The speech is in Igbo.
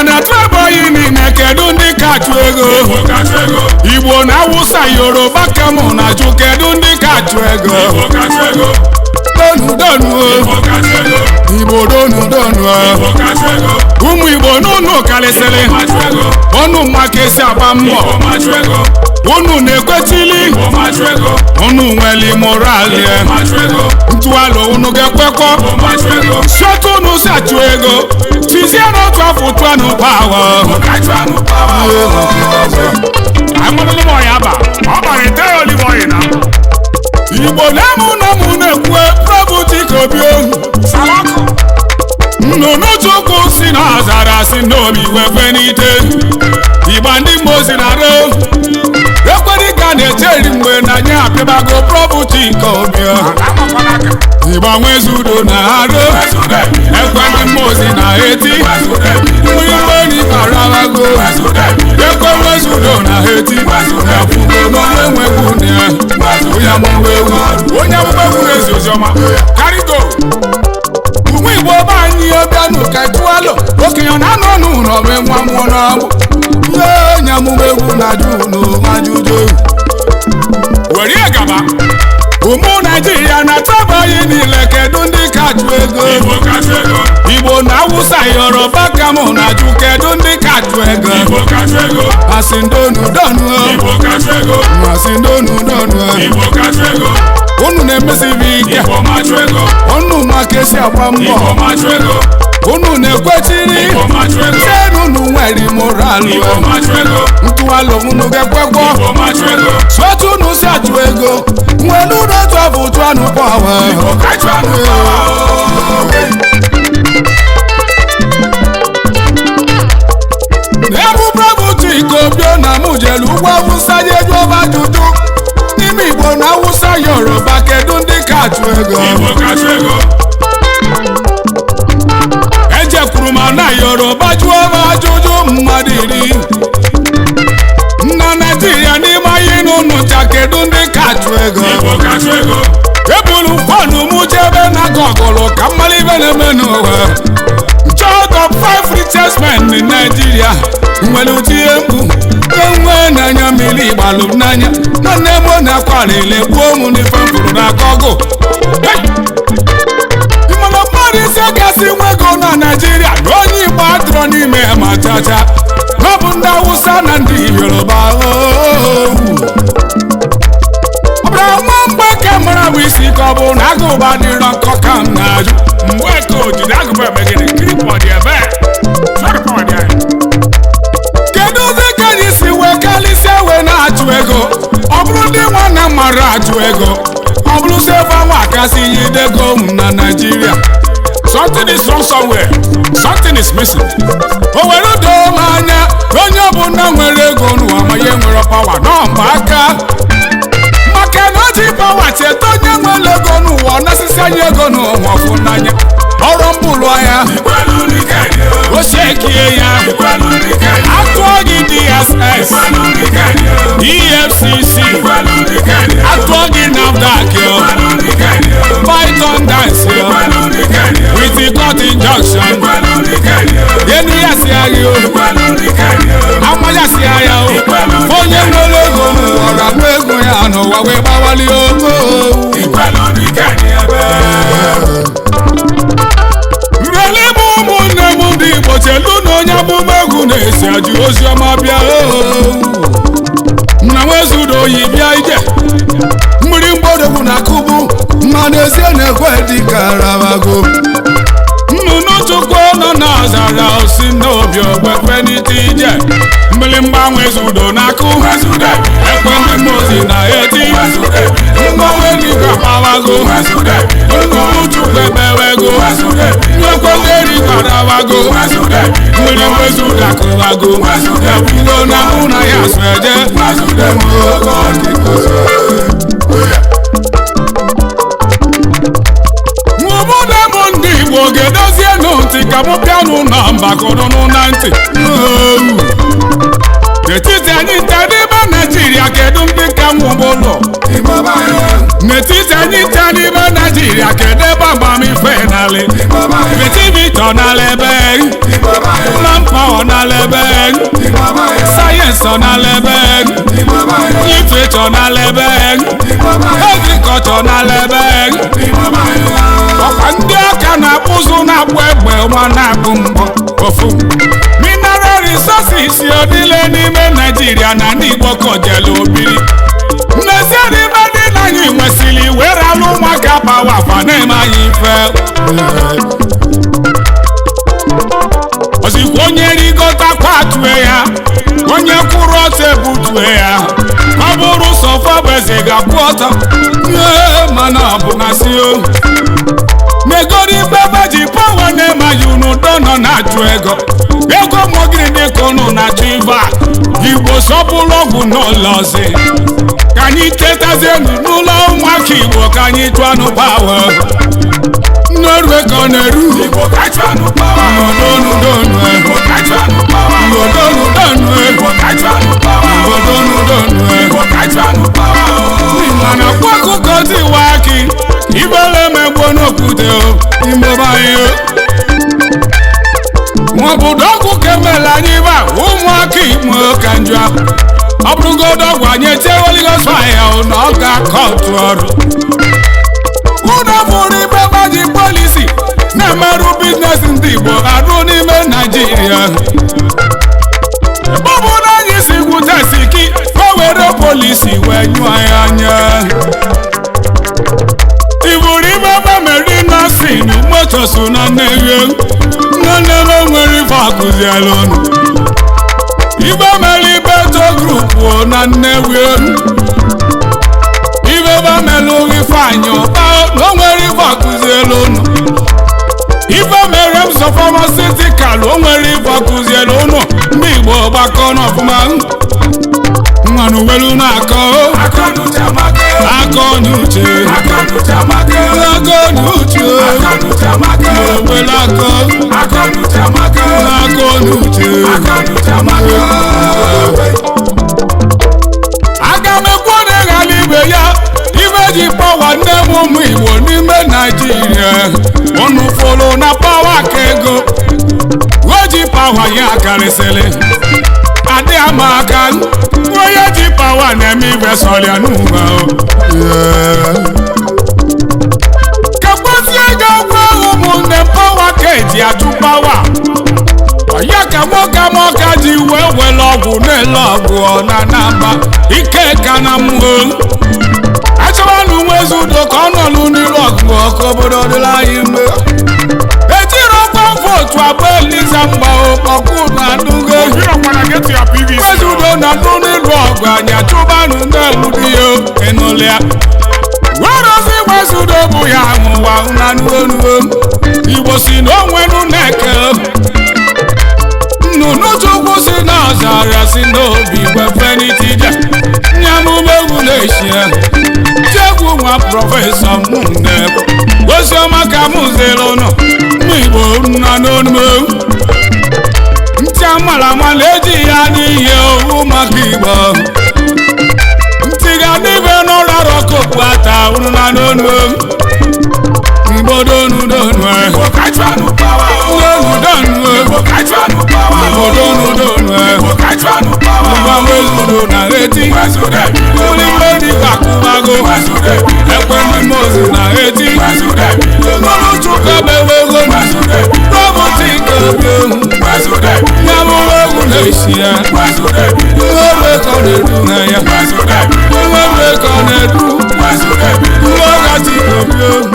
Nigeria na traboyi niile kedu ndị kachu ego Igbo na Hausa Yoruba kamo na jụ kedu ndị kachu ego donu Igbo donu ụmụ Igbo n'ụnụ karịsịrị ọnụ maka esi agba mbọ unu na-ekwetili unu nwere moral ntụalụ unu ga-ekwekọ sotu unu si achụ ego tizie n'otu afọ tụanụ pawa Igbo na-emụ na mụ na-ekwe Prophet Obi nnụnụ Chukwu si na azara si n'obi wefe n'ite ịgba ndị mmozi na ro ekwedị ka na-echeri mgbe na nye apịabago Prophet Obi ịgba nwezudo na aro ekwe ndị mmozi na eti mmiri arabago ekwe nwezudo na eti efugo n'onwenwegwu ya onye amụmegwu na-ezi oziọma karigo ụmụ Igbo be anyị ọbịanụ ka tụalụ okenye na-anọ n'ụlọ mee nwa mmụọ n'ọgbụ ihe onye amụmegwu na-ajụ n'ajụjụ were gaba ụmụ Naijiria na traboyi niile kedu ndị kachu ego Igbo na Hausa Yoruba kamo na jụ kedu ndị kachu ego asị ndonu unu na-emesibi ike unu maka esi agba mbọ unu na-ekwechiri senu unu nwere moral ntụalụ unu ga-ekwekọ sotu unu si achụ ego nwere unu otu afọ tụanụ pawa ebu Prophet Obi na mụ jelu ugwu Hausa jeju ọba ajụjụ n'ime Igbo na Hausa Yoruba kedu ndị kachu ego ejekwuru ma na Yoruba jụọ ọba ajụjụ mmadụ 10 na Nigeria n'ime anyị n'ụnụcha kedu ndị kachu ego ebulu fọnụ mụ jebe na gọgụlụ ka mmalibe na-eme n'ụwa top 5 richest men in Nigeria nwere uti egwu enwe n'anya mmiri gbalụ n'anya na nne m na-akwalile gbuo m n'ife mfụrụ n'aka ọgụ ịmana mmadụ ise gasị nwego na Nigeria na onye Igbo adịrọ n'ime ma chacha ọ bụ ndị Hausa na ndị Yoruba ọbụla nwa mgbe ka mara bụ isi ka ọ bụ na agụba dịrọ nkọ ka m na-ajụ mgbe ka ojide agụba emegide kripọdị ebe kedu ụdị ka anyị si wee kalịsịa wee na-achụ ego ọ bụrụ ndị nwanne mara achụ ego ọ bụrụ si ebe anwa akasị ihe idego na Nigeria something is wrong somewhere something is missing o were doo m anya onye ọbụla nwere ego n'ụwa ma ihe nwere pawa nọmba aka maka na o ji pawa cheta onye nwere ego n'ụwa nasịsị anyị ego n'ụwa ọfụ n'anya ọrụ mbụlụ ahịa o shekie ya atụọ gị DSS EFCC atụọ gị NAFDAC Python dance with the court injunction enu ya si agha o amaya si agha o onye nwere ego n'ụwa ga-agba ego ya n'ụwa wee gbawali ogo ụmụnne m ndị Igbo chelu na onye amụmegwu na-esi ajụ oziọma bịa na nwezudo oyi bịa ije mmiri mgbọdogwu na kubu mma n'ezie na-ekwe dịka arabago nnụnụ Chukwu nọ na azara osi n'obi ogbekwe n'ite ije mmiri mgbanwezudo na akụ ekwe ndị mmozi na eti mgbanwe dịka gbawago nnụnụ Chukwu ebewego nyekwe ndị rikarabago mmiri mwezudo akụbago ekwugo na mụ na ya so eje obodo m ndị Igbo ga-edozie ntị ka mụ bịanụ na mbakọrọnụ na ntị n'etiti anyị n'ime Nigeria kedu ndị ka nwụgbọ ụlọ n'etiti anyị n'ime Nigeria kedu ebe agbamife n'ala etibi tọ n'ala ebe Manpower na lebe, science na lebe, literature na lebe, agriculture na lebe. Ọkwa ndị aka na-akpụzụ na-akpụ egbe ma na-akpụ mbọ ofu. Mineral resources odile n'ime Nigeria na ndị Igbo kọjelu obiri. Nnezeri ibe dị na anyị nwesịrị were alụ ụmụaka bawa afa na-eme anyị ife. Ozikwa onye rigota kwatue ya, onye kwụrụ ọtọ ebutue ya. Ọ bụrụ sọfa bụ eze ga-akwụ ọtọ. Mana ọ bụ na si o megoro ibe ji pawa na-eme anyị n'udo nọ na-achụ ego. Ego mogiri dịka ụnụ na-achụ ibe a. Igbo sọpụrụ ọgwụ n'ụlọ ọzọ. Ka anyị tetazie n'ụlọ ụmụaka Igbo ka anyị chụọ anụ pawa. N'ọrụ ka ọ na-eru Igbo ka chụọ anụ pawa. Mana kwa akụkọ dị iwe akị ibele megbo n'okwute imụbanye maọbụdo ọgwụ kemela anyị ba ụmụaka Igbo ka njọ. Ọ bụrụgodo ọgwụ anyị etieweligoya na ọ ga-akọ otu ọrụ. Ụlọ bụrụ ibe gbaji polisi na-emerụ biznes ndị Igbo arụ n'ime Naịjirịa. Ọ bụ na anyị si gwute siki o were polisi wee nyụọ ya anya. Iburu ibe bameri nasin moto so na Nnewi nwanne nwere ife akụzielu ọnụ. Ibe meri beto grupu na Nnewi ibe bamelu Ifeanyị Ụba na o nwere ife akụzielu ọnụ. Ife mere m so pharmaceutical o nwere ife akụzielu ọnụ. Ndị Igbo gbakọ n'ọfụma mmanụ welu na-akọ akọnuche welu aga m ekwu na ịghara ibe ya ibe ji pawa nne m ụmụ Igbo n'ime Naịjirịa. Ọnụ folo na pawa ka ego o ji pawa ya karịsịrị adị ama aka onye ji pawa na-eme ibe sọrịa n'ụwa. Kagbozie ego gwa ụmụnne pawa ka eji atụ pawa. Ya ka nwoke amaka ji wee were ọgwụ na-ele ọgwụ na namba ike ka na mmụọ. Achọbanụ nwezi udo ka ọ nọlụ n'iru ọgụ ọkụ obodo dịla anyị mgbe. Ejiri ọkwa votu abụọ Eliza mgba ọkụ na adụgo nwezi udo na ndụ n'iru ọgụ anyị achụbanụ na-egbudu ya enụlịa. Werozi nwezi udo bụ ya nwụwa na nuonuo. Igbo si na onwenu na-eke nnụnụ Chukwu si na ọzara si n'obi gwefenitija nyamumegwu na-eshie Chegwu nwa prọfesọ mụnne oziọma ka mụ zere ụnụ n'Igbo nna n'onume. Ntị amala amala eji ya n'ihe owu maka Igbo. Ntị ga n'ibe n'ụlọ rọkopu ata ụnụ na n'onume. Igbo donu donu Wezudo na eti Ulimedi kakumago Ekwe mimozi na eti Molo chuka bewego Robotik Nyamu wegu leishia Uwe konedu na ya Uwe konedu Uwe kati kopyo